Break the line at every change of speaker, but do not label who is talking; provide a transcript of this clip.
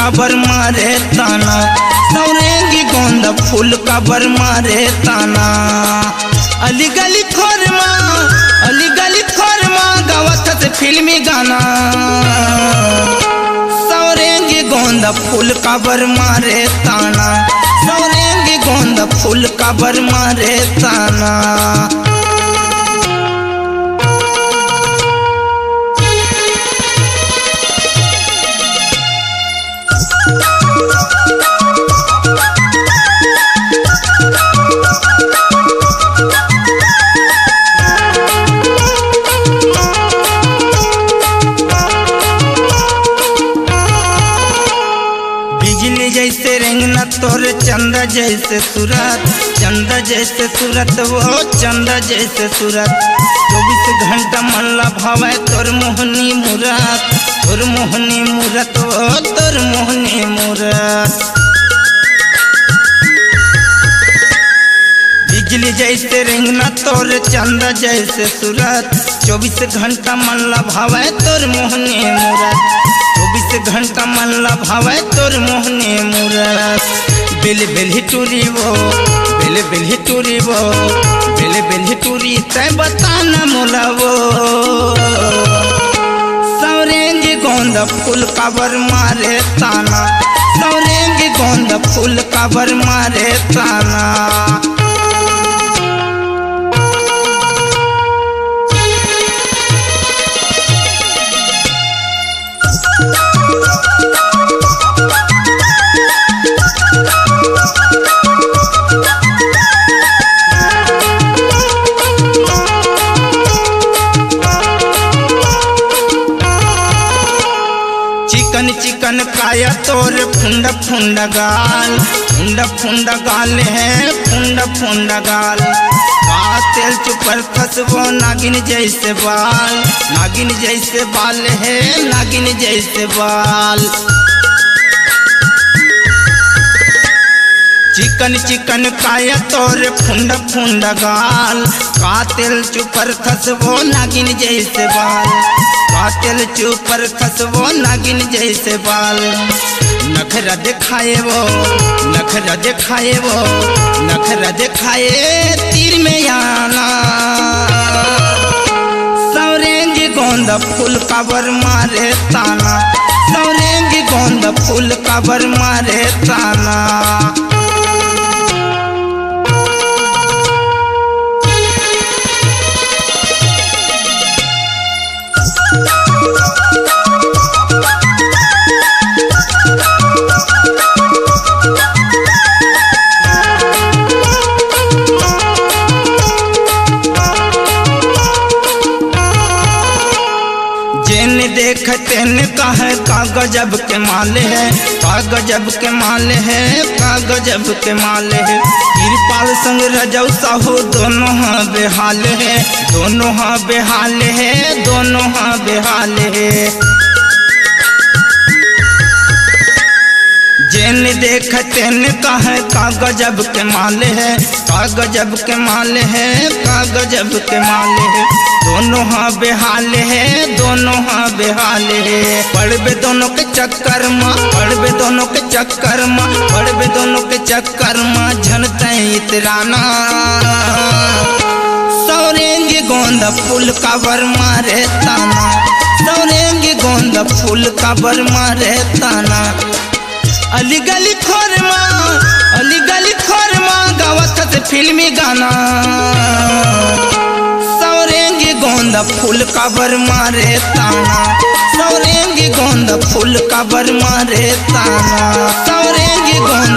काबर मारे ताना, सौरेंगी गोंदा फूल काबर मारे ताना। अली गली खोरमा, अली गली खोरमा गावत से फिल्मी गाना, सौरेंगी गोंदा फूल काबर मारे ताना, सौरेंगी गोंदा फूल काबर मारे ताना। बिजली जैसे रेंगना तोर चंदा जैसे सूरत, चंदा जैसे सूरत वो चंदा जैसे सूरत। 24 घंटा मल्ला भावे तोर मोहनी मूरत, तोर मोहनी मूरत वो तोर मोहनी मूरत। बिजली जैसे रेंगना तोर चंदा जैसे सूरत, 24 घंटा मल्ला भावे तोर मोहनी मूरत, 24 घंटा मल्ला भावे तोर मोहनी मूरत। बिल बिल हिटूरी वो, बिल बिल हिटूरी वो, बिल बिल हिटूरी तय बताना मोला वो। सौरेंगी गोंदा फूल काबर मारे ताना, सौरेंगी गोंदा फूल काबर मारे ताना। चिकन चिकन काया तोर फुंडा फुंडा गाल, फुंडा फुंडा गाल है फुंडा फुंडा गाल। तेल चुपर खसबो नागिन जैसे बाल, नागिन जैसे बाल है नागिन जैसे बाल। चिकन चिकन काया तोर फुंडा फुंडा गाल, कातिल चुपर खसबो नागिन जैसे बाल, कातिल चुपर खसबो नागिन जैसे बाल। नखरा दिखाए वो, नखरा दिखाए वो, नखरा दिखाए तीर में आना। सौरेंगी गोंदा फूल काबर मारे ताना, सौरेंगी गोंदा फूल काबर मारे ताना। देखते न कहे का गजब के माल है, का गजब के माल है, का गजब के माल है। कृपाल संग रजौ साहू दोनों हाँ बेहाल है, दोनों हाँ बेहाल है, दोनों हाँ बेहाल है। जेन देखते न कहे का गजब के माल है, का गजब के माल है, का गजब के माल है। दोनों हाँ बेहाल है, दोनों हाँ बेहाल है। पड़बे दोनों के चक्कर माँ, पड़बे दोनों के चक्कर माँ, पड़बे दोनों के चक्कर माँ झनते इतराना। सौरेंगी गोंदा फूल काबर मारे ताना, सौरेंगी गोंदा फूल काबर मारे ताना। अली गली खोरमा, अली गली खोरमा गावत से फिल्मी गाना, सौरेंगी गोंदा फूल काबर मारे ताना, सौरेंगी गोंदा फूल काबर मारे ताना, सौरेंगी गोंदा